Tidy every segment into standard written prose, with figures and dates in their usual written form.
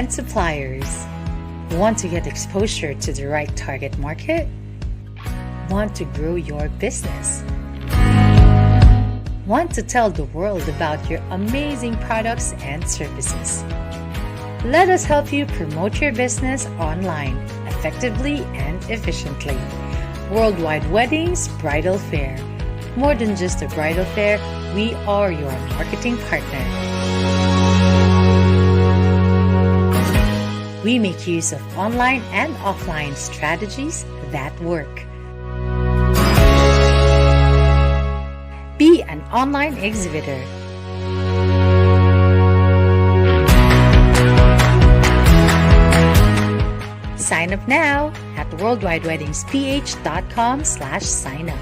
and suppliers. Want to get exposure to the right target market? Want to grow your business? Want to tell the world about your amazing products and services? Let us help you promote your business online effectively and efficiently. Worldwide Weddings Bridal Fair. More than just a bridal fair, we are your marketing partner. We make use of online and offline strategies that work. Be an online exhibitor. Sign up now at worldwidewedingsph.com/signup.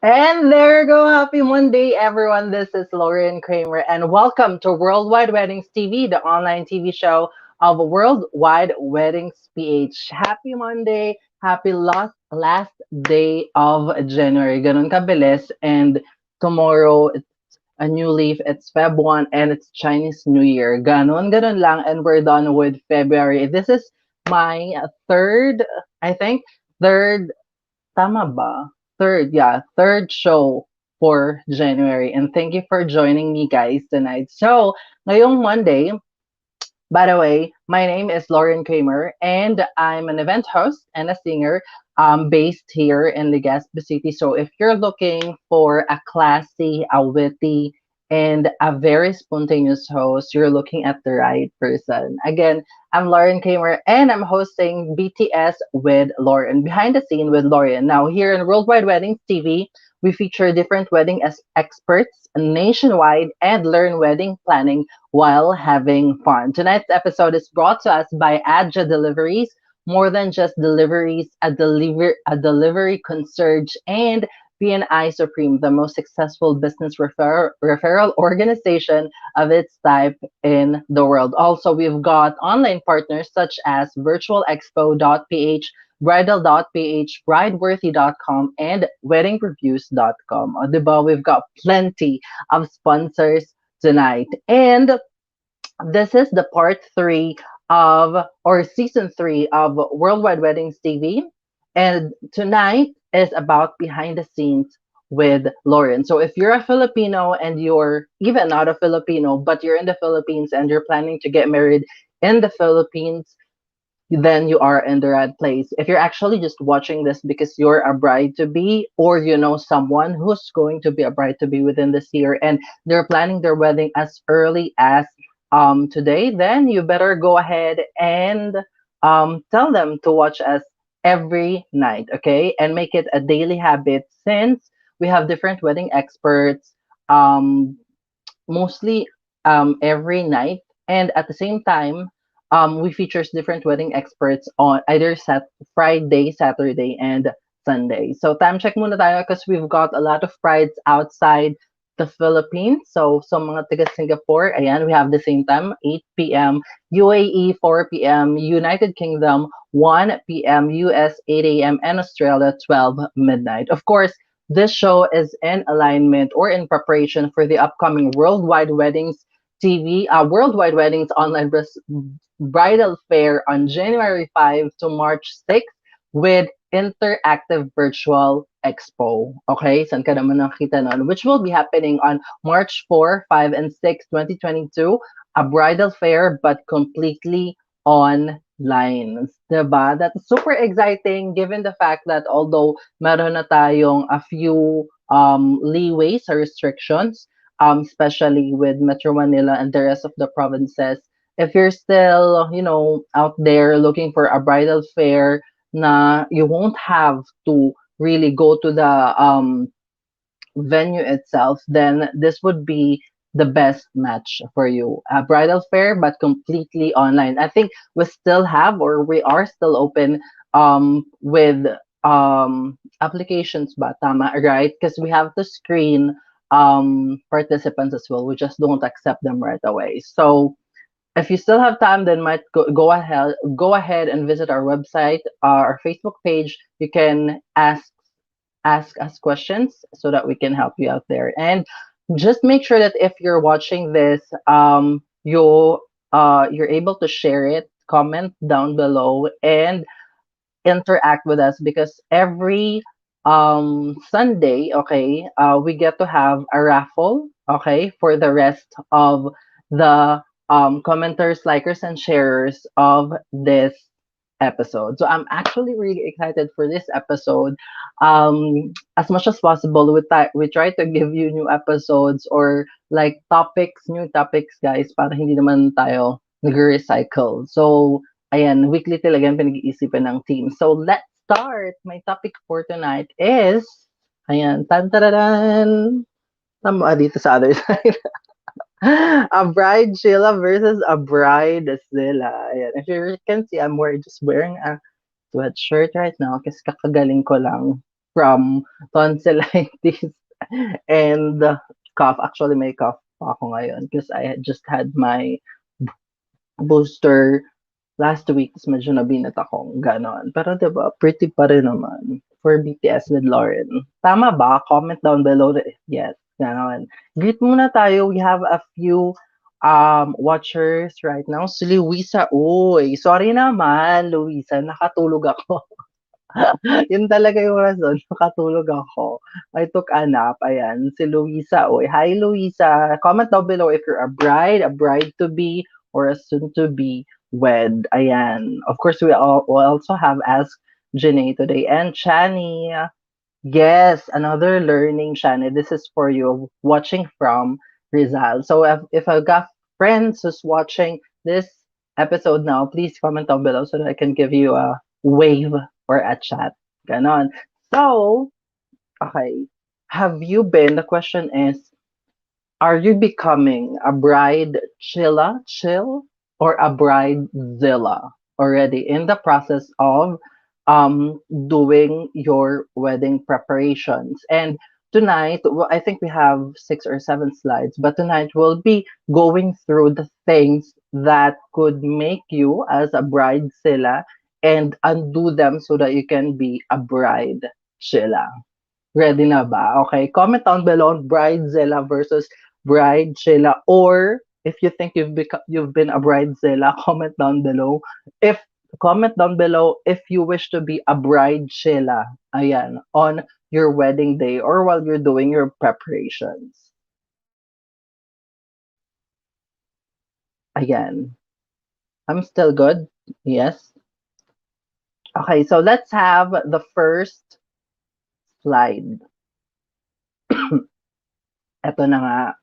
And there you go. Happy Monday, everyone. This is Lauren Kramer, and welcome to Worldwide Weddings TV, the online TV show of Worldwide Weddings PH. Happy Monday. Happy last day of January. Ganun kabilis. And tomorrow, it's a new leaf. It's Feb 1 and it's Chinese New Year. Ganun lang. And we're done with February. This is my third, I think, third Tama ba? Third, yeah, third show for January. And thank you for joining me, guys, tonight. So, ngayong Monday, by the way, My name is Lauren Kramer, and I'm an event host and a singer based here in Legazpi City. So if you're looking for a classy, a witty, and a very spontaneous host, you're looking at the right person. Again, I'm Lauren Kramer, and I'm hosting BTS with Lauren, behind the scene with Lauren. Now, here in Worldwide Weddings TV, we feature different wedding experts nationwide and learn wedding planning while having fun. Tonight's episode is brought to us by Adja Deliveries. More than just deliveries, a delivery concierge and BNI Supreme, the most successful business referral organization of its type in the world. Also, we've got online partners such as virtualexpo.ph, bridal.ph, brideworthy.com, and weddingreviews.com. O, diba? We've got plenty of sponsors tonight. And this is the part three of, or season three of Worldwide Weddings TV. And tonight is about behind the scenes with Lauren. So if you're a Filipino and you're even not a Filipino, but you're in the Philippines and you're planning to get married in the Philippines, then you are in the right place. If you're actually just watching this because you're a bride to be, or you know someone who's going to be a bride to be within this year and they're planning their wedding as early as today, then you better go ahead and tell them to watch us every night, okay? And make it a daily habit since we have different wedding experts. Um, Mostly every night. And at the same time, we features different wedding experts on either Friday, Saturday, and Sunday. So time check muna tayo because we've got a lot of brides outside the Philippines. So mga taga Singapore, ayan, we have the same time, 8 p.m. UAE, 4 p.m. United Kingdom, 1 p.m. US, 8 a.m. and Australia, 12 midnight. Of course, this show is in alignment or in preparation for the upcoming Worldwide Weddings TV, Worldwide Weddings online bridal fair on January 5 to March 6 with interactive virtual expo. Okay, saan ka naman nakita nun? Which will be happening on March 4, 5, and 6, 2022. A bridal fair but completely online. Diba? That's super exciting given the fact that although meron na tayong a few leeways or restrictions, especially with Metro Manila and the rest of the provinces. If you're still, out there looking for a bridal fair na you won't have to really go to the venue itself, then this would be the best match for you. A bridal fair, but completely online. I think we still have, or we are still open with applications ba? Tama, right? Because we have to screen participants as well. We just don't accept them right away. So if you still have time, then might go ahead and visit our website, our Facebook page. You can ask us questions so that we can help you out there. And just make sure that if you're watching this, you're able to share it, comment down below, and interact with us because every Sunday, okay, we get to have a raffle, okay, for the rest of the commenters, likers, and sharers of this episode. So I'm actually really excited for this episode. As much as possible, we try to give you new episodes or like new topics, guys, para hindi naman tayo nag-recycle. So, ayan, weekly talaga ang pinag-iisipan ng team. So, let's start. My topic for tonight is, ayan, tan-tararan, tama dito sa other side. A bride Sheila versus a bride Zilla. Ayan. If you can see, just wearing a sweatshirt right now kasi kakagaling ko lang from tonsillitis and cough. Actually, may cough pa ako ngayon because I had just had my booster last week. Tapos medyo nabinat akong ganon. Pero diba, pretty pa rin naman for BTS with Lauren. Tama ba? Comment down below. Yes, ganon. Greet muna tayo. We have a few watchers right now. Si Luisa. Uy, sorry naman, Luisa. Nakatulog ako. Yun talaga yung rason. Nakatulog ako. I took a nap. Ayan, si Luisa. Uy, hi Luisa. Comment down below if you're a bride to be, or a soon to be wed. Ayan. Of course, we also have Ask Janae today and Chani. Yes, another learning, Shani. This is for you, watching from Rizal. So if I've got friends who's watching this episode now, please comment down below so that I can give you a wave or a chat. Ganon. So, okay. Have you been, the question is, are you becoming a bride chill, or a bridezilla already in the process of doing your wedding preparations? And tonight, well, I think we have 6 or 7 slides, but tonight we'll be going through the things that could make you as a bridezilla and undo them so that you can be a bride chilla. Ready na ba? Okay, comment down below on Bridezilla versus Bridezilla, or if you think you've been a Bridezilla, comment down below. If Comment down below if you wish to be a Bridezilla, ayan, on your wedding day or while you're doing your preparations. Ayan. I'm still good. Yes. Okay, so let's have the first slide. Ito na nga.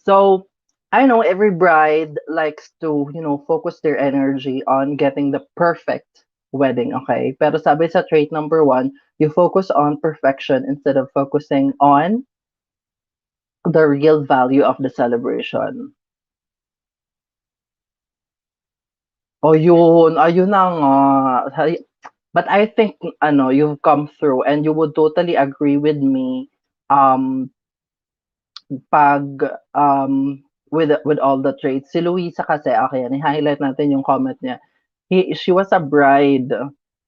So I know every bride likes to, focus their energy on getting the perfect wedding, okay? Pero sabi sa trait number 1, you focus on perfection instead of focusing on the real value of the celebration. O yun, ayun na nga. But I think, you've come through and you would totally agree with me, um, pag with all the traits. Si Luisa kasi, okay, i-highlight natin yung comment niya. She was a bride.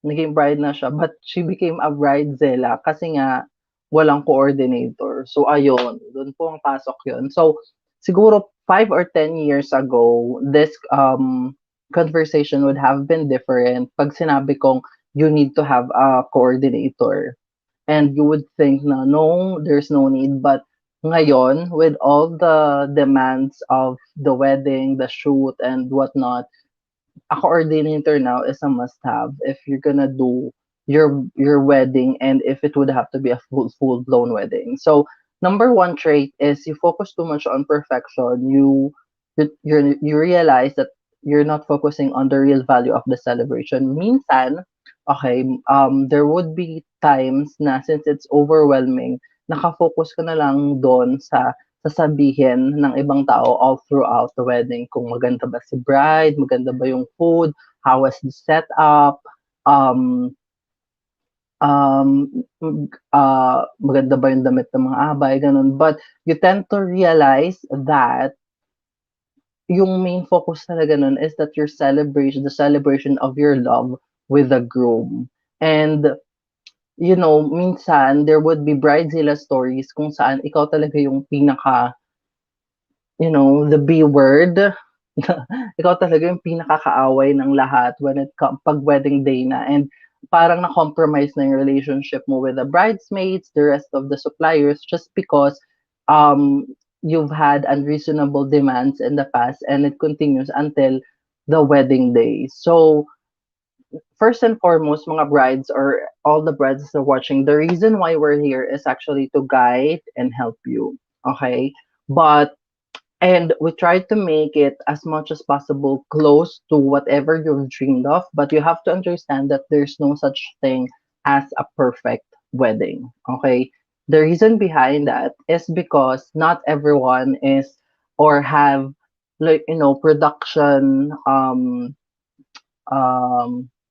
Naging bride na siya, but she became a bridezilla kasi nga walang coordinator. So ayun, doon po ang pasok yun. So siguro 5 or 10 years ago, this conversation would have been different pag sinabi kong you need to have a coordinator. And you would think na no, there's no need. But ngayon, with all the demands of the wedding, the shoot, and whatnot, a coordinator now is a must-have if you're gonna do your wedding, and if it would have to be a full blown wedding. So number one trait is you focus too much on perfection. You realize that you're not focusing on the real value of the celebration. Minsan, okay, there would be times na since it's overwhelming, nakafocus ka na lang doon sa sasabihin ng ibang tao all throughout the wedding. Kung maganda ba si bride, maganda ba yung food, how was the setup, um, maganda ba yung damit ng mga abay, ganun. But you tend to realize that yung main focus talaga nun is that your celebration, the celebration of your love with the groom. And minsan there would be bridezilla stories kung saan ikaw talaga yung pinaka, the B word. Ikaw talaga yung pinakakaaway ng lahat pag wedding day na, and parang na-compromise na yung relationship mo with the bridesmaids, the rest of the suppliers, just because um you've had unreasonable demands in the past, and it continues until the wedding day. So first and foremost, mga brides or all the brides that are watching, the reason why we're here is actually to guide and help you. Okay? But and we try to make it as much as possible close to whatever you've dreamed of, but you have to understand that there's no such thing as a perfect wedding. Okay? The reason behind that is because not everyone is or have, like, production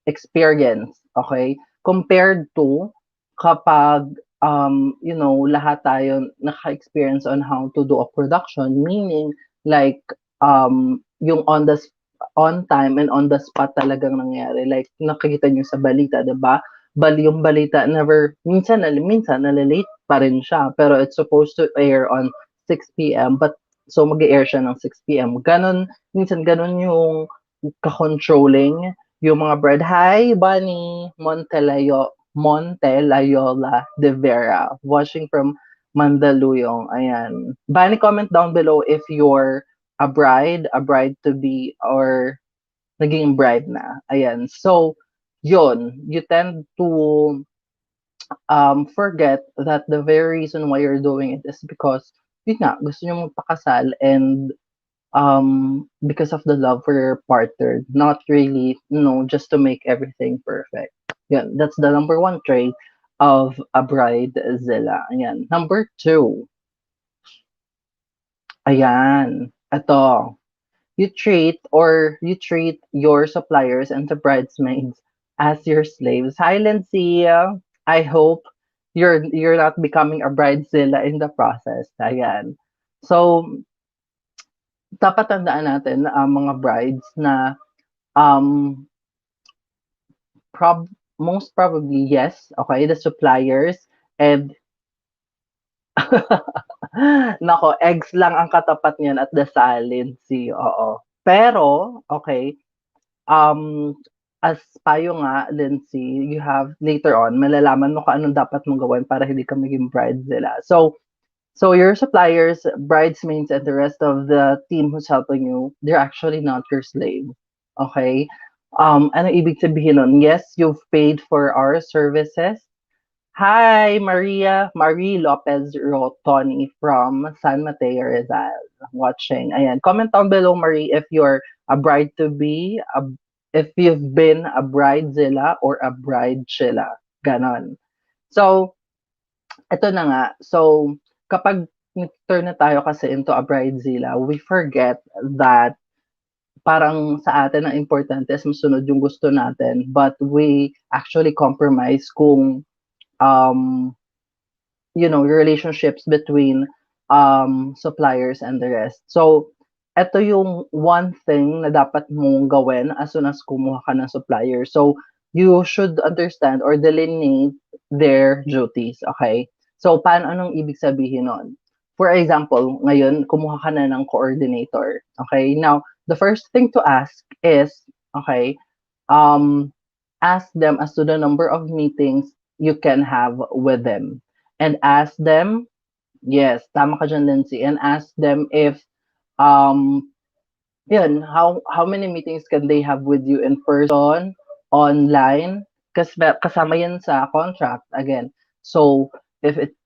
experience, okay? Compared to kapag, lahat tayo naka-experience on how to do a production, meaning like, yung on time and on the spot talagang nangyari. Like, nakikita nyo sa balita, 'di ba? Yung balita never, minsan nalilate pa rin siya, pero it's supposed to air on 6 p.m. But so mag-air siya ng 6 p.m. Minsan ganon yung ka-controlling yung mga bird. Hi, Bunny Montelayola de Vera, watching from Mandaluyong. Ayan. Bunny, comment down below if you're a bride to be, or naging bride na. Ayan. So, yun, you tend to forget that the very reason why you're doing it is because, yun nga, gusto nyo magpakasal and because of the love for your partner, not really, just to make everything perfect. Yun, that's the number one trait of a bridezilla. Ayan. Number two, ayan, ito, you treat your suppliers and the bridesmaids as your slaves. Hi, Lindsay. I hope you're not becoming a bridezilla in the process. Ayan. So, dapat tandaan natin mga brides na um most probably yes, okay, the suppliers and nako, eggs lang ang katapat niyan at the salinsi, oo. Pero, okay, um, as payo nga, Lindsay, you have later on, malalaman mo kung anong dapat mong gawin para hindi ka maging bridezilla. So your suppliers, bridesmaids, and the rest of the team who's helping you, they're actually not your slave. Okay? Ano ibig sabihin nun? Yes, you've paid for our services. Hi, Marie Lopez Rotoni from San Mateo, Rizal, watching. Ayan, comment down below, Marie, if you're a bride to be, if you've been a bridezilla or a bridezilla. Ganon. So, ito na nga. So, kapag turn na tayo kasi into a bridezilla, we forget that parang sa atin ang importante is masunod yung gusto natin, but we actually compromise kung um relationships between suppliers and the rest. So, eto yung one thing na dapat mong gawin as soon as kumuha ka ng supplier. So, you should understand or delineate their duties, okay? So, paano anong ibig sabihin nun? For example, ngayon, kumuha ka na ng coordinator, okay? Now, the first thing to ask is, okay, um, ask them as to the number of meetings you can have with them. And ask them, yes, tama ka dyan, Lindsay, and ask them if, um, yun, how many meetings can they have with you in person, online, kasi kasama yan sa contract, again. So, if it,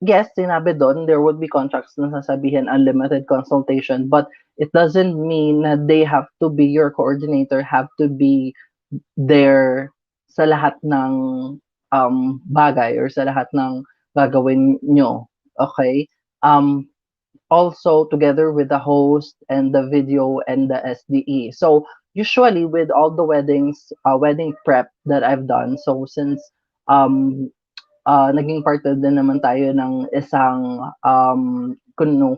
yes, sinabi doon, there would be contracts na sasabihin unlimited consultation, but it doesn't mean na they have to be your coordinator, have to be there sa lahat ng bagay or sa lahat ng gagawin nyo. Okay? Also, together with the host and the video and the SDE. So, usually with all the wedding prep that I've done, so since um, naging part din naman tayo ng isang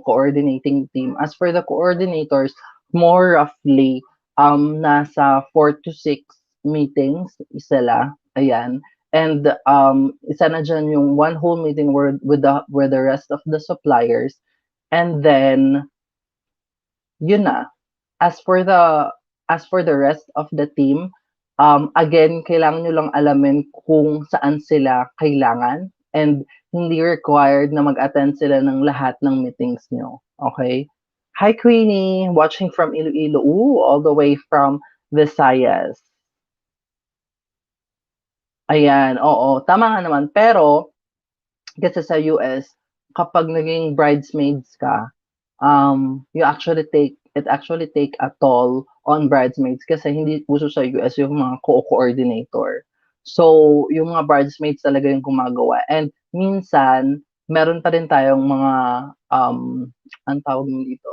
coordinating team. As for the coordinators, more roughly, nasa 4 to 6 meetings sila. Ayan. And isa na dyan yung one whole meeting with the rest of the suppliers. And then, yun na. As for the rest of the team, again, kailangan nyo lang alamin kung saan sila kailangan and hindi required na mag-attend sila ng lahat ng meetings nyo. Okay? Hi, Queenie! Watching from Iloilo. Ooh, all the way from Visayas. Ayan, oo. Tama nga naman. Pero, kasi sa US, kapag naging bridesmaids ka, it actually take a toll on bridesmaids kasi hindi uso sa US yung mga co-coordinator. So, yung mga bridesmaids talaga yung gumagawa. And minsan, meron pa rin tayong mga, ang tawag mo dito,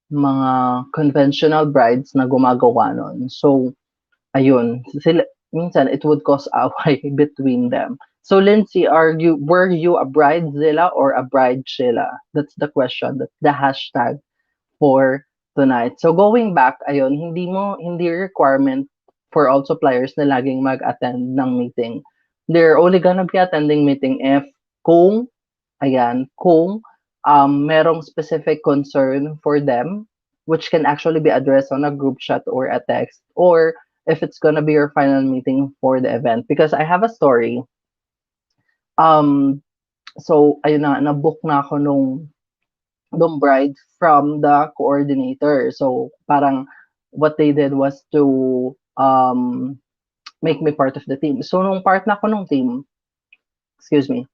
mga conventional brides na gumagawa nun. So, ayun, minsan it would cause away between them. So Lindsay, were you a bridezilla or a bridezilla? That's the question. That's the hashtag for tonight. So going back, ayun, hindi requirement for all suppliers na laging mag-attend ng meeting. They're only gonna be attending meeting if kung merong specific concern for them, which can actually be addressed on a group chat or a text, or if it's gonna be your final meeting for the event. Because I have a story. Um, so, ayun na, na-book na ako nung bride from the coordinator. So, parang what they did was to make me part of the team. So nung part na ako nung team, excuse me,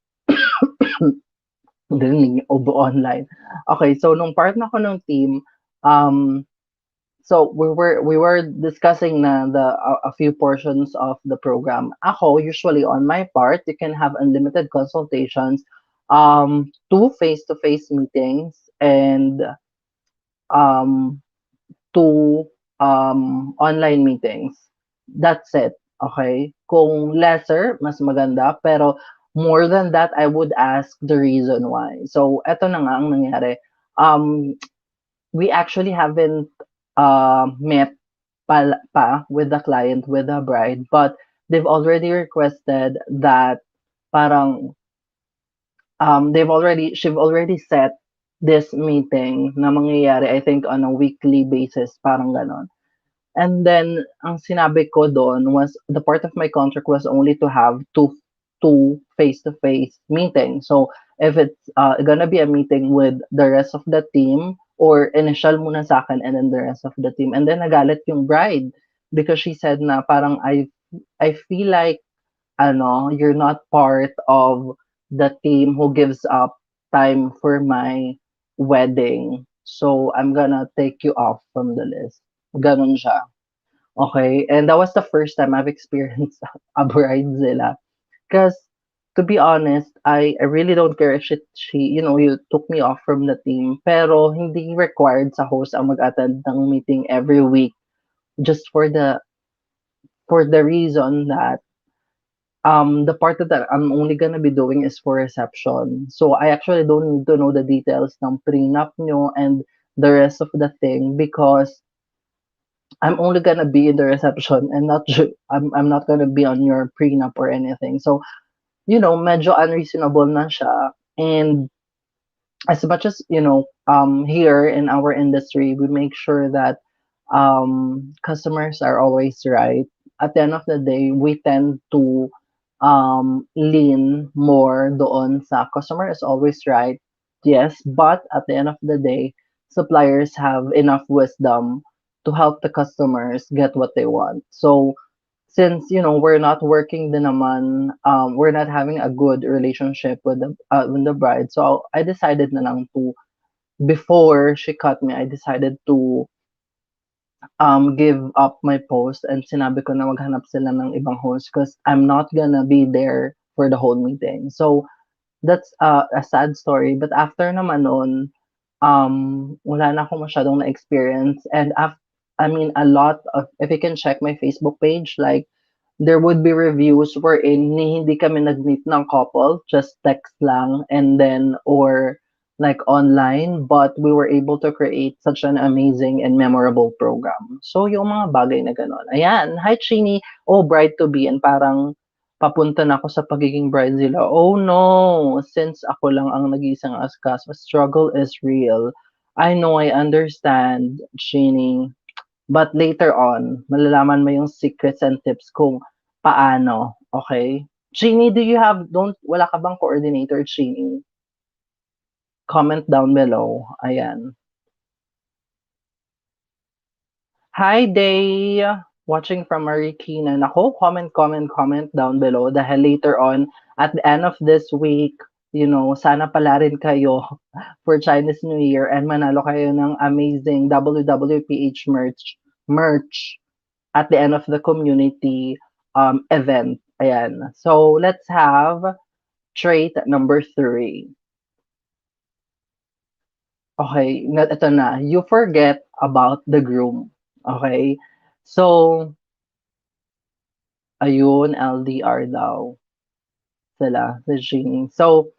hindi ubo online. Okay, so nung part na ako nung team, um, so we were discussing na a few portions of the program. Ako, usually on my part, you can have unlimited consultations, two face-to-face meetings, and um, two online meetings. That's it. Okay? Kung lesser, mas maganda. Pero more than that, I would ask the reason why. So, eto na nga ang nangyari. Um, we actually haven't met with the client, with the bride, but they've already requested that parang she've already set this meeting na mangyayari, I think, on a weekly basis, parang ganon. And then, ang sinabi ko doon was, the part of my contract was only to have two face-to-face meetings. So, if it's gonna be a meeting with the rest of the team, or initial muna sa akin and then the rest of the team. And then, nagalit yung bride because she said na parang I feel like you're not part of the team who gives up time for my wedding. So, I'm gonna take you off from the list. Ganon siya. Okay, and that was the first time I've experienced a bridezilla. Because to be honest, I really don't care if you took me off from the team. Pero hindi required sa host ang mag-attend ng meeting every week just for the reason that the part that I'm only gonna be doing is for reception. So I actually don't need to know the details ng prenup nyo and the rest of the thing because I'm only gonna be in the reception and I'm not gonna be on your prenup or anything. So, medyo unreasonable na siya. And as much as, here in our industry, we make sure that customers are always right. At the end of the day, we tend to lean more doon sa customer is always right. Yes, but at the end of the day, suppliers have enough wisdom to help the customers get what they want. So since we're not working din naman, we're not having a good relationship with the bride. So I decided na lang to before she cut me, I decided to give up my post and sinabi ko na maghanap sila ng ibang host because I'm not gonna be there for the whole meeting. So that's a sad story. But after naman noon, wala na akong masyadong na-experience. And I mean, a lot of, if you can check my Facebook page, like, there would be reviews wherein hindi kami nag-meet ng couple, just text lang, and then, or like online, but we were able to create such an amazing and memorable program. So, yung mga bagay na ganon. Ayan, hi Chini, oh, bride to be, and parang papunta na ako sa pagiging bridezilla. Oh no, since ako lang ang nag-iisang askas, struggle is real. I know, I understand, Chini. But later on, malalaman mo yung secrets and tips kung paano, okay? Chini, wala ka bang coordinator, Chini? Comment down below. Ayan. Hi, Day! Watching from Marikina. Nako, comment down below dahil later on, at the end of this week, sana pala rin kayo for Chinese New Year and manalo kayo ng amazing WWPH merch at the end of the community event. Ayan. So, let's have trait number 3. Okay, ito na. You forget about the groom. Okay? So, ayun, LDR daw sila, the Genie. So,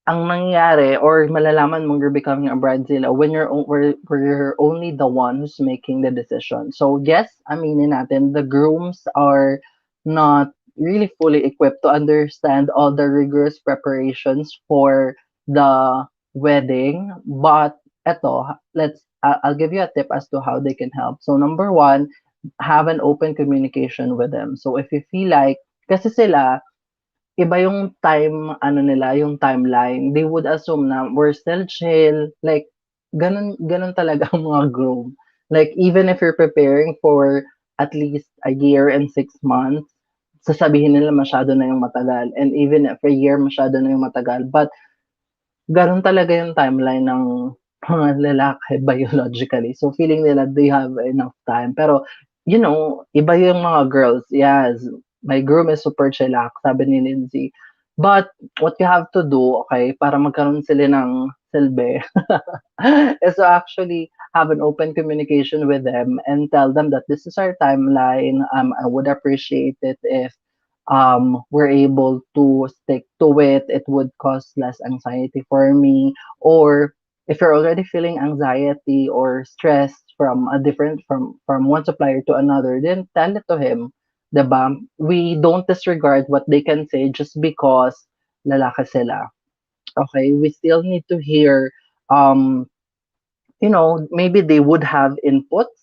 ang nangyayari or malalaman mong you're becoming a bridezilla when where you're only the one who's making the decision. So yes, aminin natin, the grooms are not really fully equipped to understand all the rigorous preparations for the wedding. But I'll give you a tip as to how they can help. So number one, have an open communication with them. So if you feel like, kasi sila, iba yung nila, yung timeline. They would assume na we're still chill, like, ganun talaga ang mga groom. Like, even if you're preparing for at least a year and 6 months, sasabihin nila masyado na yung matagal. And even if a year, masyado na yung matagal. But gano'n talaga yung timeline ng mga lalaki biologically. So, feeling nila they have enough time. Pero, iba yung mga girls. Yes, my groom is super chillax, sabi ni Lindsay. But, what you have to do, okay, para magkaroon sila ng silbi, is to actually have an open communication with them and tell them that this is our timeline. I would appreciate it if we're able to stick to it. It would cause less anxiety for me. Or if you're already feeling anxiety or stress from a different from one supplier to another, then tell it to him. 'Di ba? We don't disregard what they can say just because lalaki sila. Okay, we still need to hear um maybe they would have inputs,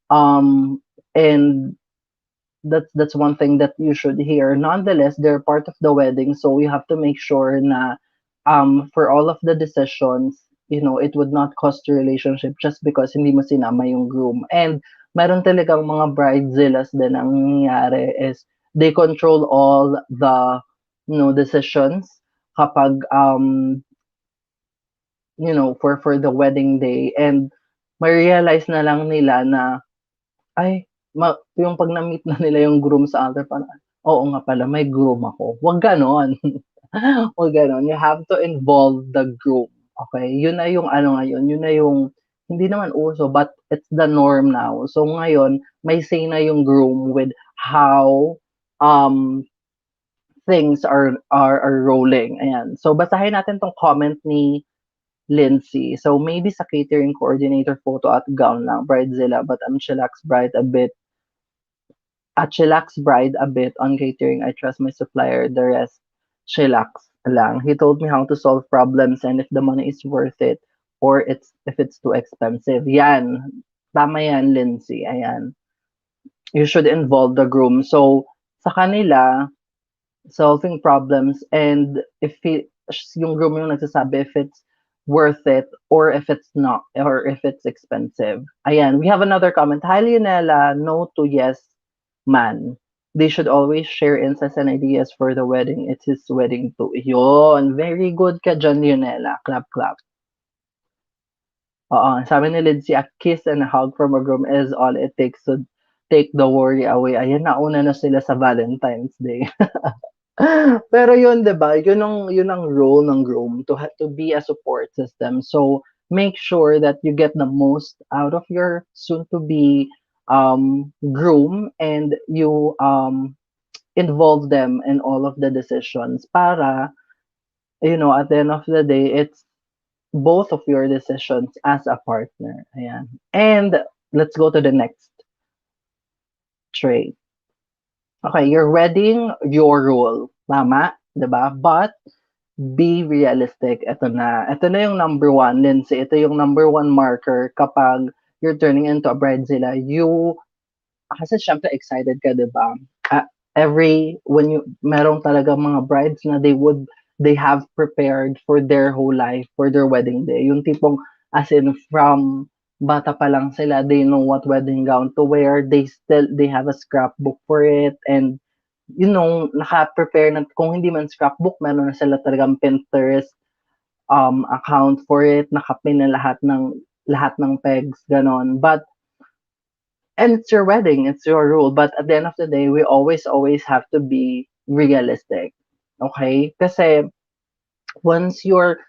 and that's one thing that you should hear. Nonetheless, they're part of the wedding, so you have to make sure na for all of the decisions, it would not cost your relationship just because hindi mo sinama yung groom. And meron talagang mga bridezillas din ang nangyayari is they control all the decisions kapag for the wedding day, and ma-realize na lang nila na ay, yung 'pag na-meet na nila yung groom sa altar parang, "Oo nga pala may groom ako." 'Wag gano'n. 'Wag gano'n. You have to involve the groom, okay? Yun na yung ano ngayon, yun na yung hindi naman uso but it's the norm now. So ngayon, may say na yung groom with how, um, things are rolling, ayan. So basahin natin 'tong comment ni Lindsay. So maybe sa catering coordinator photo at gown lang, bridezilla, but I'm chillax bride a bit on catering. I trust my supplier, the rest chillax lang. He told me how to solve problems and if the money is worth it or if it's too expensive. Yan. Tama yan, Lindsay. Ayan. You should involve the groom. So, sa kanila, solving problems, and if yung groom yung nagsasabi if it's worth it or if it's not or if it's expensive. Ayan, we have another comment. Hi Leonela, no to yes man. They should always share insights and ideas for the wedding. It's his wedding too. Yon, very good ka dyan, Leonela. Clap, clap. Oo, sabi ni Lindsay, a kiss and a hug from a groom is all it takes to take the worry away. Ayan, nauna na sila sa Valentine's Day. Pero yun, 'di ba, yun ang role ng groom to be a support system. So, make sure that you get the most out of your soon to be groom, and you involve them in all of the decisions para at the end of the day it's both of your decisions as a partner. Ayan. And let's go to the next trait. Okay, your wedding, your rule. Tama, 'di ba? But be realistic. Ito na. Ito na yung number one, Lindsay. Ito yung number one marker kapag you're turning into a bridezilla. Kasi syempre excited ka, 'di ba? When merong talaga mga brides na they have prepared for their whole life, for their wedding day. Yung tipong, as in, from bata pa lang sila, they know what wedding gown to wear. They have a scrapbook for it, and naka-prepare na, kung hindi man scrapbook, meron na sila talagang Pinterest account for it, nakapin na lahat ng pegs, ganon. And it's your wedding, it's your rule. But at the end of the day, we always have to be realistic. Okay? Kasi once you're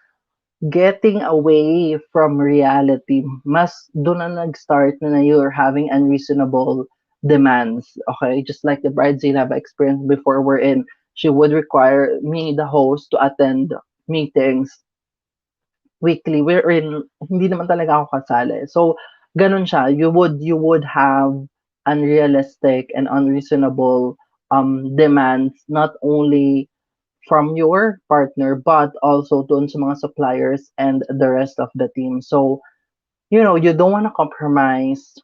getting away from reality, mas doon na nag-start na you're having unreasonable demands. Okay? Just like the bridezilla have experienced before, wherein she would require me, the host, to attend meetings weekly, wherein hindi naman talaga ako kasali. So, gano'n siya. You would have unrealistic and unreasonable demands, not only from your partner but also doon sa mga suppliers and the rest of the team. So, you don't want to compromise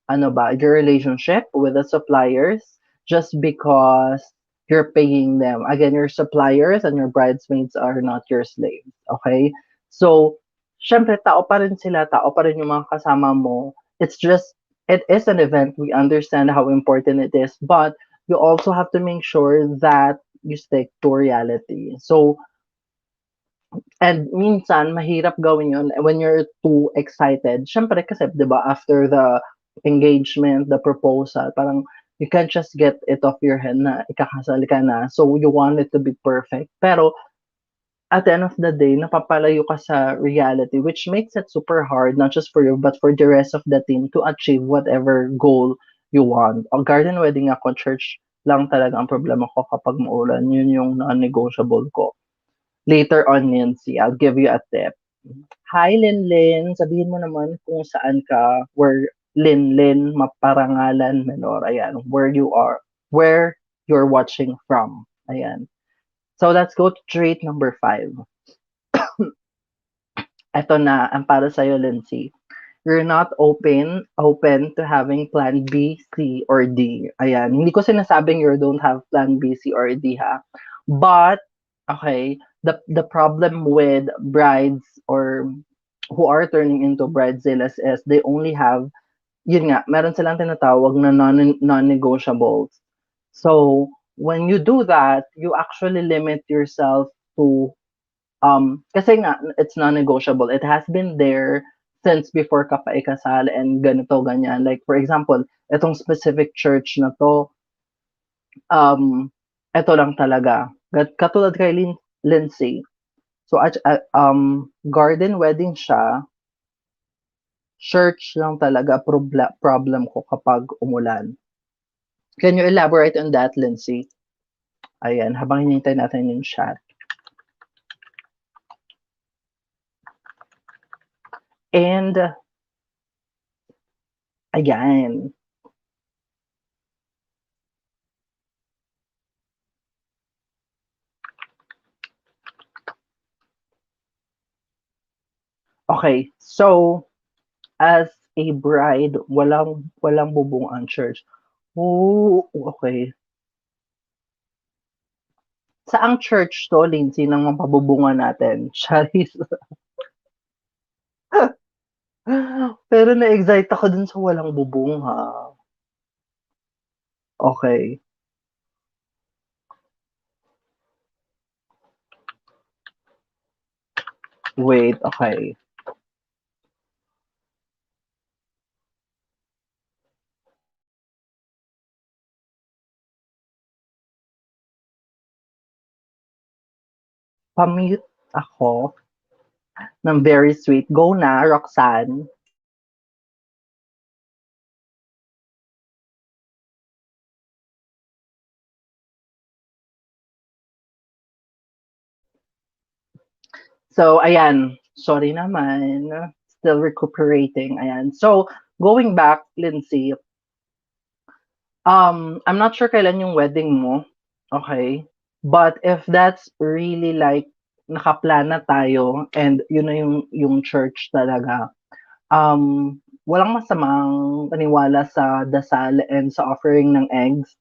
your relationship with the suppliers just because you're paying them. Again, your suppliers and your bridesmaids are not your slaves, okay? So, syempre, tao pa rin sila, tao pa rin yung mga kasama mo. It's just, it is an event. We understand how important it is, but you also have to make sure that you stick to reality. So, and minsan, mahirap gawin yun when you're too excited. Siyempre kasi, di ba, after the engagement, the proposal, parang you can't just get it off your head na ikakasal ka na. So, you want it to be perfect. Pero, at the end of the day, napapalayo ka sa reality, which makes it super hard, not just for you, but for the rest of the team to achieve whatever goal you want. O garden wedding ako, church lang talaga ang problema ko kapag maulan. Yun yung non-negotiable ko. Later on, Nancy, I'll give you a tip. Hi, Linlin. Sabihin mo naman kung saan ka, where Linlin, maparangalan, menor. Ayan, where you are, where you're watching from. Ayan. So let's go to trait number 5. Eto na, ang para sa'yo, Lindsay. You're not open to having plan B, C, or D. Ayan. Hindi ko sinasabing you don't have plan B, C, or D, ha? But, okay, the problem with brides or who are turning into bridezillas is they only have, yun nga, meron silang tinatawag na non-negotiables. So, when you do that, you actually limit yourself to kasi nga, it's non-negotiable. It has been there since before ka pa ikasal and ganito, ganyan. Like, for example, itong specific church na to, ito lang talaga. Katulad kay Lindsay. So, garden wedding siya, church lang talaga problem ko kapag umulan. Can you elaborate on that, Lindsay? Ayan, habang hinihintay natin yung chat. And, ayan. Okay, so, as a bride, walang bubong ang church. Oh, okay. Saang church 'to, Lindsay, ng mga pabubungan natin? Charis. Pero na-excite ako dun sa walang bubong, ha. Okay, wait, okay. Pa-mute ako ng very sweet. Go na, Roxanne. So, ayan. Sorry naman. Still recuperating. Ayan. So, going back, Lindsay, I'm not sure kailan yung wedding mo. Okay? But if that's really like nakaplan na tayo and yun na yung church talaga, walang masamang paniwala sa dasal and sa offering ng eggs.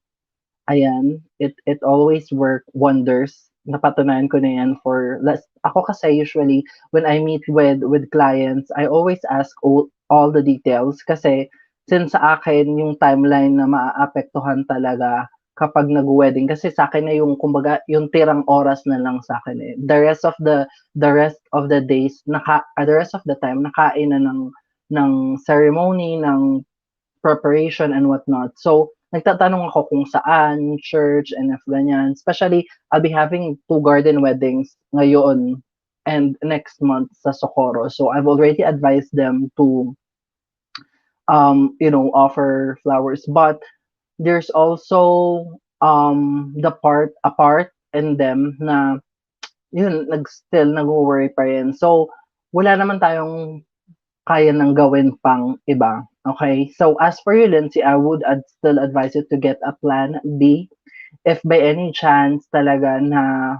Ayan, it always work wonders. Napatunayan ko na yan for last. Ako kasi usually when I meet with clients, I always ask all the details kasi since sa akin yung timeline na maaapektuhan talaga kapag nag-wedding kasi sa akin na yung kumbaga yung tirang oras na lang sa akin eh. The rest of the days the rest of the time nakain na ng ceremony, ng preparation and whatnot. So, nagtatanong ako kung saan, church, and if ganyan. Especially, I'll be having 2 garden weddings ngayon and next month sa Socorro. So, I've already advised them to, offer flowers. But there's also a part in them na yun, still nag-worry pa rin. So, wala naman tayong kaya ng gawin pang iba. Okay? So, as for you, Lindsay, I would still advise you to get a plan B. If by any chance talaga na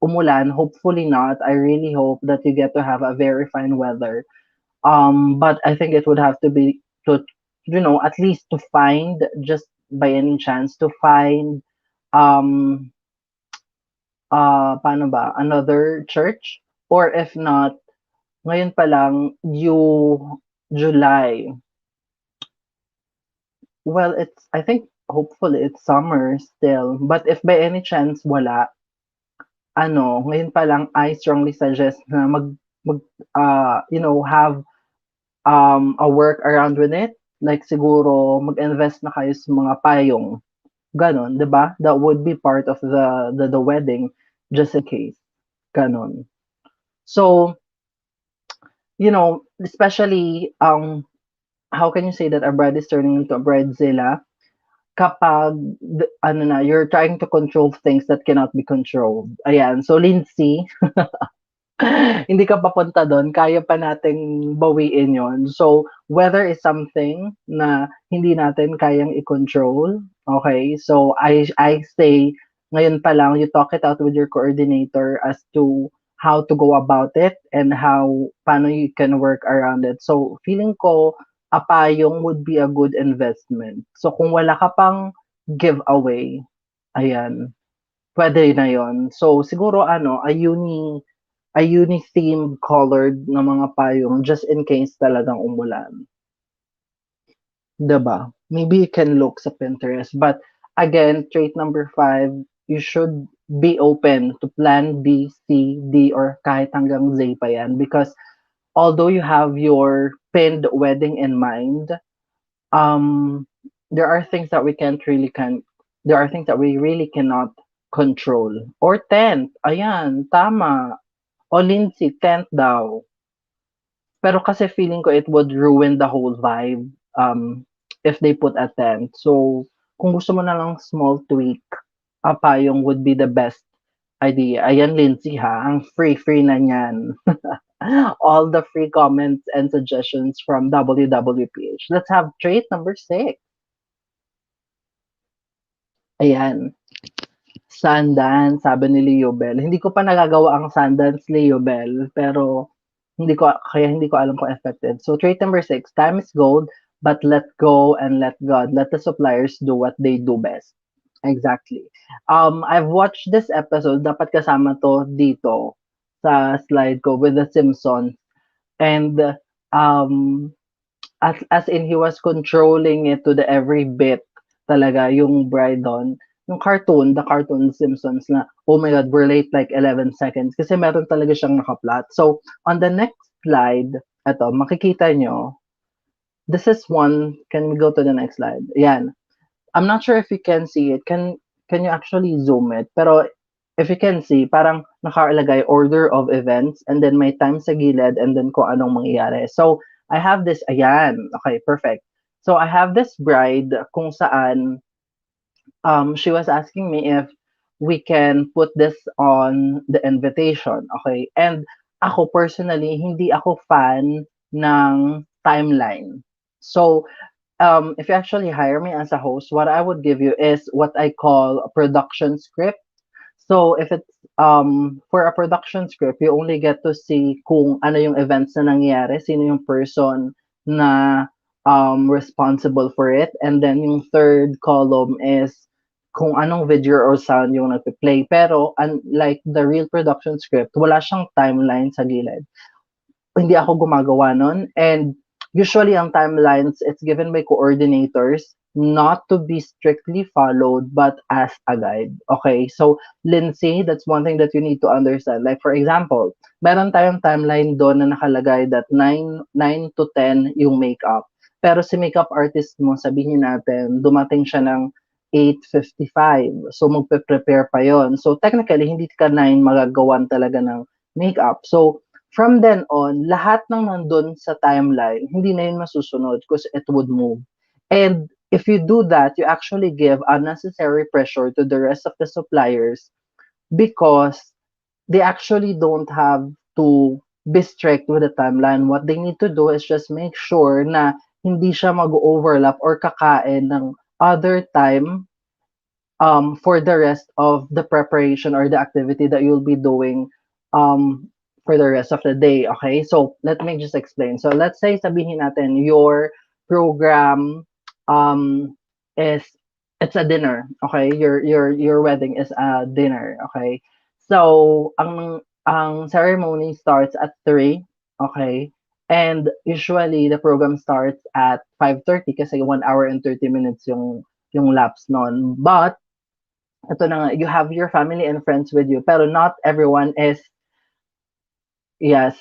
umulan, hopefully not, I really hope that you get to have a very fine weather. But I think it would have to be to, at least to find, just by any chance, to find, um, paano ba, another church? Or if not, ngayon pa lang, July. Well, it's I think hopefully it's summer still. But if by any chance wala, ngayon pa lang I strongly suggest na have a work around with it. Like siguro mag-invest na kayo sa mga payong. Ganon, 'di ba? That would be part of the wedding just in case. Ganon. So, especially how can you say that a bride is turning into a bridezilla kapag you're trying to control things that cannot be controlled. Ayan. So, Lindsay, hindi ka papunta do'n, kaya pa nating bawiin 'yon. So, weather is something na hindi natin kayang i-control, okay? So, I say ngayon pa lang you talk it out with your coordinator as to how to go about it and paano you can work around it. So, feeling ko a payong would be a good investment. So, kung wala ka pang giveaway, ayan, puwede na 'yon. So, siguro a uni-themed colored na mga payong just in case talagang umulan, 'di ba? Maybe you can look sa Pinterest. But again, trait number 5, you should be open to plan B, C, D, or kahit hanggang Z pa yan because although you have your pinned wedding in mind, um, there are things that there are things that we really cannot control. Or tent, ayan, tama. O Lindsay, tent daw. Pero kasi feeling ko it would ruin the whole vibe if they put a tent. So, kung gusto mo na lang small tweak, a payong would be the best idea. Ayan, Lindsay ha, ang free-free na niyan. All the free comments and suggestions from WWPH. Let's have trait number 6. Ayan, Sundance, sabi ni Leo Bell. Hindi ko pa nagagawa ang Sundance, Leo Bell, pero hindi ko alam kung effective. So trait number 6, time is gold, but let go and let God. Let the suppliers do what they do best. Exactly. I've watched this episode, dapat kasama to dito sa slide ko with the Simpsons. And um as in he was controlling it to the every bit talaga yung bride do'n. Yung the cartoon Simpsons na, oh my God, we're late like 11 seconds kasi meron talaga siyang naka-plot. So, on the next slide, eto, makikita nyo, this is one, can we go to the next slide? Yan. I'm not sure if you can see it. Can you actually zoom it? Pero if you can see, parang nakalagay order of events and then may time sa gilid and then kung anong mangyayari. So, I have this, ayan, okay, perfect. So, I have this bride kung saan she was asking me if we can put this on the invitation, okay? And ako personally, hindi ako fan ng timeline. So, if you actually hire me as a host, what I would give you is what I call a production script. So if it's for a production script, you only get to see kung ano yung events na nangyari, sino yung person na responsible for it, and then yung third column is kung anong video or sound yung nagpe-play. Pero unlike the real production script, wala siyang timeline sa gilid. Hindi ako gumagawa nun. And usually ang timelines, it's given by coordinators not to be strictly followed but as a guide. Okay, so Lindsay, that's one thing that you need to understand. Like for example, meron tayong timeline doon na nakalagay that 9 to 10 yung makeup. Pero si makeup artist mo, sabihin natin, dumating siya ng 8:55. So magpe-prepare pa yon. So technically, hindi ka 9 magagawan talaga ng makeup. So from then on, lahat ng nandun sa timeline, hindi na yun masusunod because it would move. And if you do that, you actually give unnecessary pressure to the rest of the suppliers because they actually don't have to be strict with the timeline. What they need to do is just make sure na hindi siya mag-overlap or kakain ng other time for the rest of the preparation or the activity that you'll be doing for the rest of the day. Okay, so let me just explain. So let's say sabihin natin your program is it's a dinner. Okay, your wedding is a dinner. Okay, so ang ceremony starts at 3. Okay, And usually the program starts at 5:30 kasi 1 hour and 30 minutes yung lapse nun. But ito na nga, you have your family and friends with you, pero not everyone is, yes,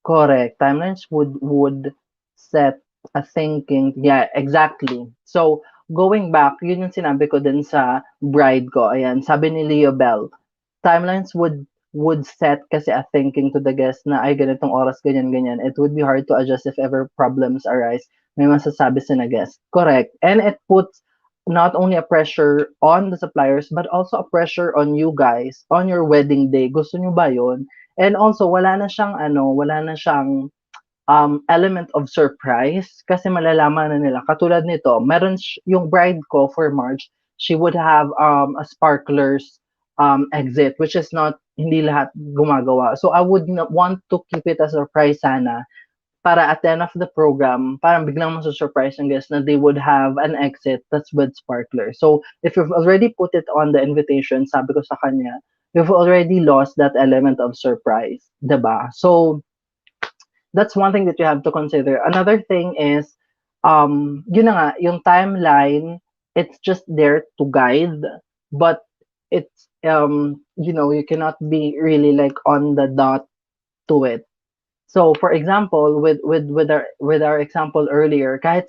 correct. Timelines would set a thinking. Yeah, exactly. So, going back, yun yung sinabi ko din sa bride ko. Ayan, sabi ni Leo Bell, timelines would set kasi a thinking to the guest na ay ganitong oras ganyan ganyan. It would be hard to adjust if ever problems arise. May masasabi si na guest. Correct. And it puts not only a pressure on the suppliers but also a pressure on you guys on your wedding day. Gusto nyo ba yun? And also wala na siyang element of surprise kasi malalaman na nila. Katulad nito, yung bride ko for March, she would have a sparklers exit which is not hindi lahat gumagawa. So I would not want to keep it a surprise sana para at the end of the program, parang biglang masu-surprise ng guest na they would have an exit that's with sparkler. So if you've already put it on the invitation, sabi ko sa kanya, you've already lost that element of surprise, 'di ba? So that's one thing that you have to consider. Another thing is, yun na nga, yung timeline, it's just there to guide, but it's, you cannot be really like on the dot to it. So for example, with our example earlier, kahit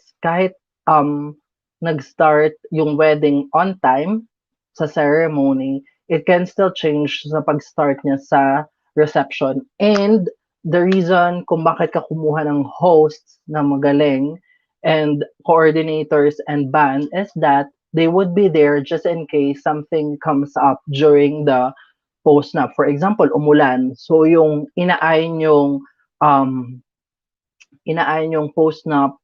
nag-start yung wedding on time sa ceremony, it can still change sa pag-start niya sa reception. And the reason kung bakit ka kumuha ng hosts na magaling and coordinators and band is that they would be there just in case something comes up during the post-nap. For example, umulan. So yung um, inaayon yung post-nap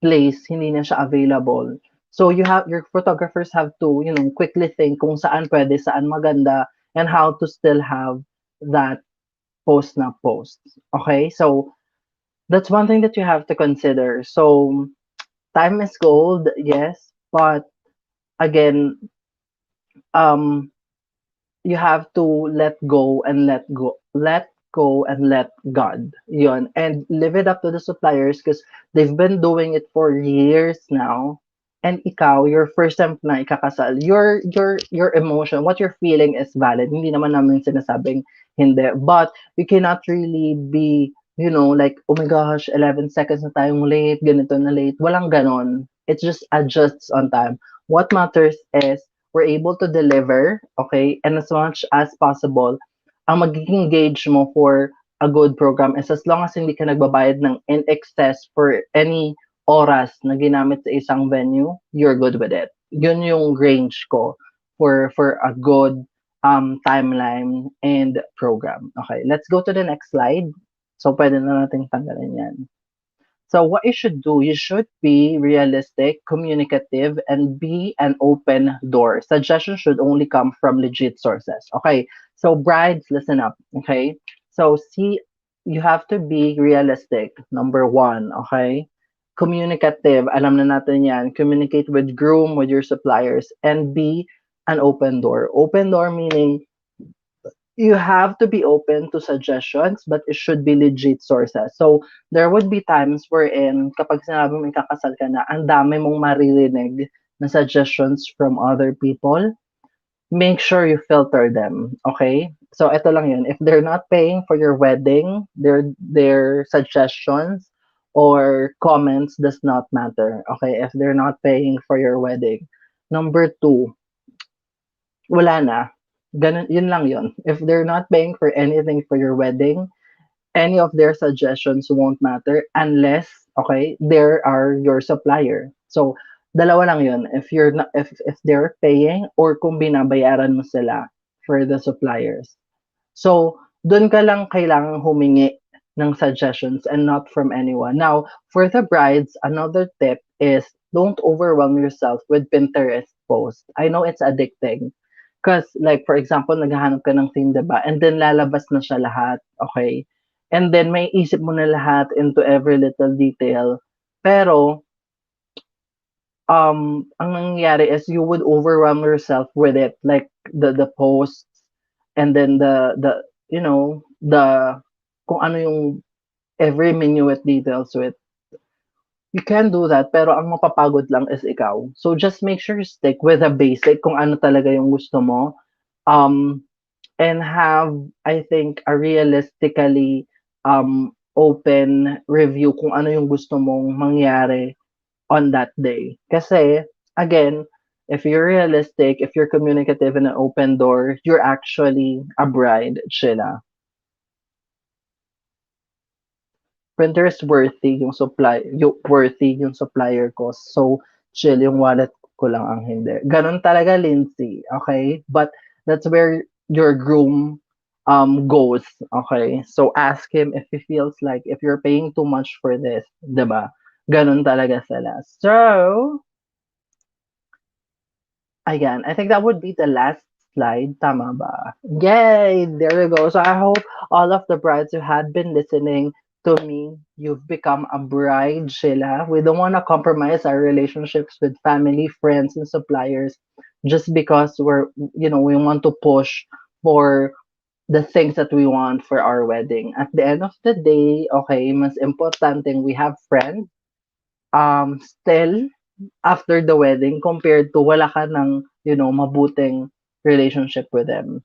place, hindi na siya available. So your photographers have to, quickly think kung saan pwede, saan maganda, and how to still have that post-nap post. Okay? So that's one thing that you have to consider. So time is gold, yes, but again, um, you have to let go and let God. Yun. And leave it up to the suppliers because they've been doing it for years now. And ikaw, your first time na ikakasal, your emotion, what you're feeling is valid. Hindi naman namin sinasabing hindi. But we cannot really be, like, oh my gosh, 11 seconds na tayong late, ganito na late. Walang ganon. It just adjusts on time. What matters is we're able to deliver, okay? And as much as possible, ang magiging gauge mo for a good program is as long as hindi ka nagbabayad ng in excess for any oras na ginamit sa isang venue, you're good with it. Yun yung range ko for a good timeline and program. Okay, let's go to the next slide. So, pwede na natin tanggalin yan. So what you should do, you should be realistic, communicative, and be an open door. Suggestions should only come from legit sources. Okay. So brides, listen up. Okay. So you have to be realistic. Number one. Okay. Communicative. Alam na natin yan. Communicate with groom, with your suppliers, and be an open door. Open door meaning you have to be open to suggestions, but it should be legit sources. So, there would be times wherein kapag sinabi mo ikakasal ka na, ang dami mong maririnig na suggestions from other people. Make sure you filter them, okay? So, ito lang yun. If they're not paying for your wedding, their suggestions or comments does not matter, okay? If they're not paying for your wedding. Number two, wala na. Ganun, yun lang yun. If they're not paying for anything for your wedding, any of their suggestions won't matter unless, okay, there are your supplier. So, dalawa lang yun. If they're paying or kung binabayaran mo sila for the suppliers. So, dun ka lang kailangang humingi ng suggestions and not from anyone. Now, for the brides, another tip is don't overwhelm yourself with Pinterest posts. I know it's addicting. Because, like, for example, naghahanap ka ng theme, diba? And then, lalabas na siya lahat, okay? And then, may isip mo na lahat into every little detail. Pero, ang nangyayari is you would overwhelm yourself with it. Like, the posts, and then the kung ano yung every minute details with. You can do that, pero ang mapapagod lang is ikaw. So just make sure you stick with the basic kung ano talaga yung gusto mo. Um, and have, I think, a realistically open review kung ano yung gusto mong mangyari on that day. Kasi, again, if you're realistic, if you're communicative and an open door, you're actually a bride, Sheila. Printer is worthy yung supplier ko. So, chill yung wallet ko lang ang hindi. Ganon talaga, Lindsay. Okay? But that's where your groom goes. Okay? So, ask him if he feels like if you're paying too much for this. 'Di ba? Ganon talaga sila. So, ayan, I think that would be the last slide. Tama ba? Yay! There we go. So I hope all of the brides who had been listening to me, you've become a bride, Sheila. We don't want to compromise our relationships with family, friends, and suppliers just because we want to push for the things that we want for our wedding. At the end of the day, okay, mas importante we have friends. Still, after the wedding compared to wala ka ng, mabuting relationship with them.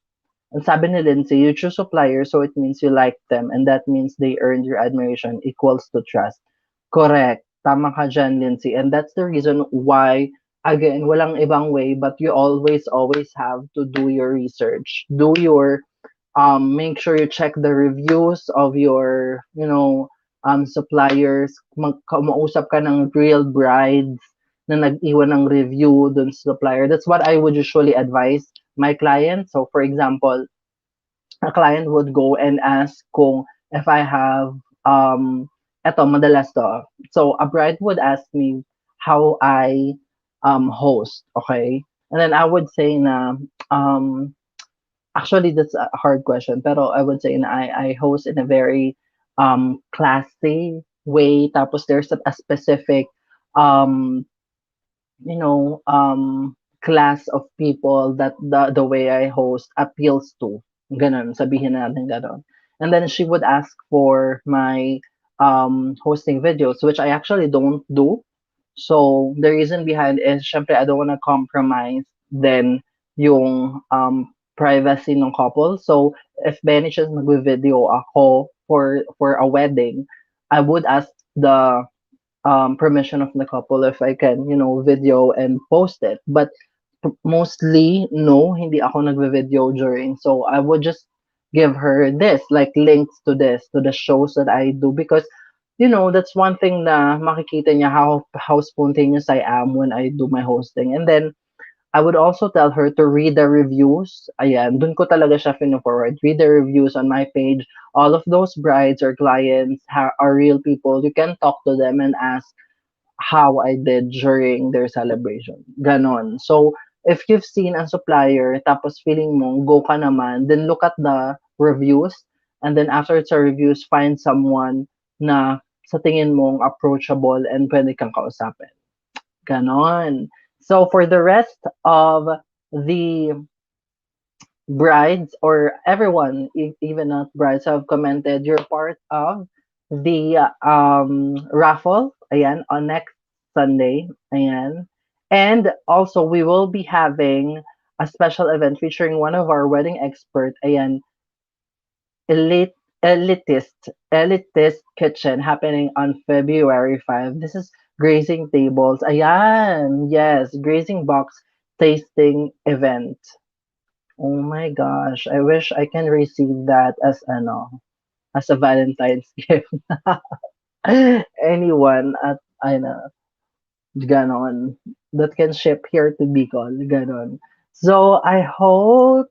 And sabi ni Lindsay, you choose suppliers so it means you like them and that means they earned your admiration equals to trust. Correct. Tama ka dyan, Lindsay. And that's the reason why, again, walang ibang way but you always have to do your research. Make sure you check the reviews of your, suppliers. Mausap ka ng real brides na nag-iwan ng review dun sa supplier. That's what I would usually advise my clients. So, for example, a client would go and ask kung if I have, eto, madalas to. So, a bride would ask me how I host, okay? And then I would say na, actually, that's a hard question, pero I would say na I host in a very classy way. Tapos there's a specific um class of people that the way I host appeals to. Ganun, sabihin natin ganun. And then she would ask for my hosting videos, which I actually don't do. So, the reason behind is, syempre, I don't wanna compromise then yung privacy ng couple. So, if by any chance magvi-video ako for a wedding, I would ask the permission of the couple if I can, video and post it. But mostly, no, hindi ako nagve-video during. So, I would just give her this, like links to this, to the shows that I do because that's one thing na makikita niya how spontaneous I am when I do my hosting. And then I would also tell her to read the reviews. Ayan, dun ko talaga siya forward. Read the reviews on my page. All of those brides or clients are real people. You can talk to them and ask how I did during their celebration. Ganon. So, if you've seen a supplier, tapos feeling mo, go ka naman, then look at the reviews, and then after sa reviews, find someone na sa tingin mong approachable and pwede kang kausapin. Ganon. So, for the rest of the brides or everyone, even not brides, have commented, you're part of the raffle, ayan, on next Sunday, ayan. And also, we will be having a special event featuring one of our wedding expert, ayan, elite, elitist kitchen happening on February 5. This is grazing tables, ayan, yes, grazing box tasting event. Oh my gosh, I wish I can receive that as a Valentine's gift. Anyone at ganon that can ship here to Bicol, ganon. So I hope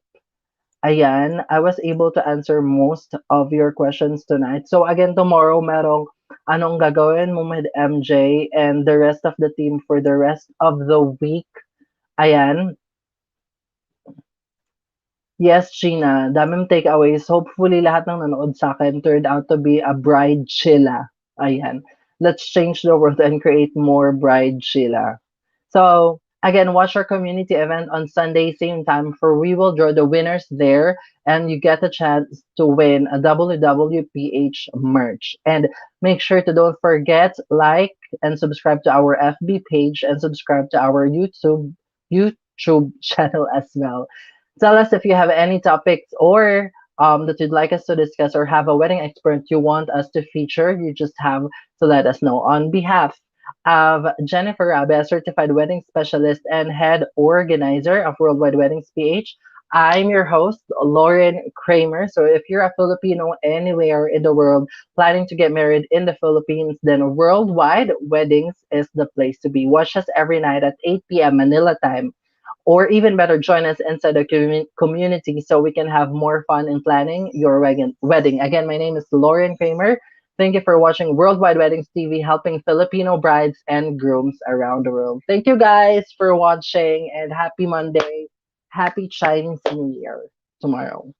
ayan, I was able to answer most of your questions tonight. So again, tomorrow merong anong gagawin mo with MJ and the rest of the team for the rest of the week. Ayan, yes, Gina, daming takeaways. Hopefully, lahat ng nanood sa akin turned out to be a bride Sheila. Ayan. Let's change the world and create more bride Sheila. So, Again, watch our community event on Sunday, same time, for we will draw the winners there and you get a chance to win a WWPH merch. And make sure to don't forget, like and subscribe to our FB page and subscribe to our YouTube channel as well. Tell us if you have any topics or that you'd like us to discuss or have a wedding expert you want us to feature. You just have to let us know. On behalf of Jennifer Rabe, a certified wedding specialist and head organizer of Worldwide Weddings PH. I'm your host, Lauren Kramer. So if you're a Filipino anywhere in the world planning to get married in the Philippines, then Worldwide Weddings is the place to be. Watch us every night at 8 p.m. Manila time, or even better, join us inside the community so we can have more fun in planning your wedding. Again, my name is Lauren Kramer. Thank you for watching Worldwide Weddings TV, helping Filipino brides and grooms around the world. Thank you guys for watching and happy Monday. Happy Chinese New Year tomorrow.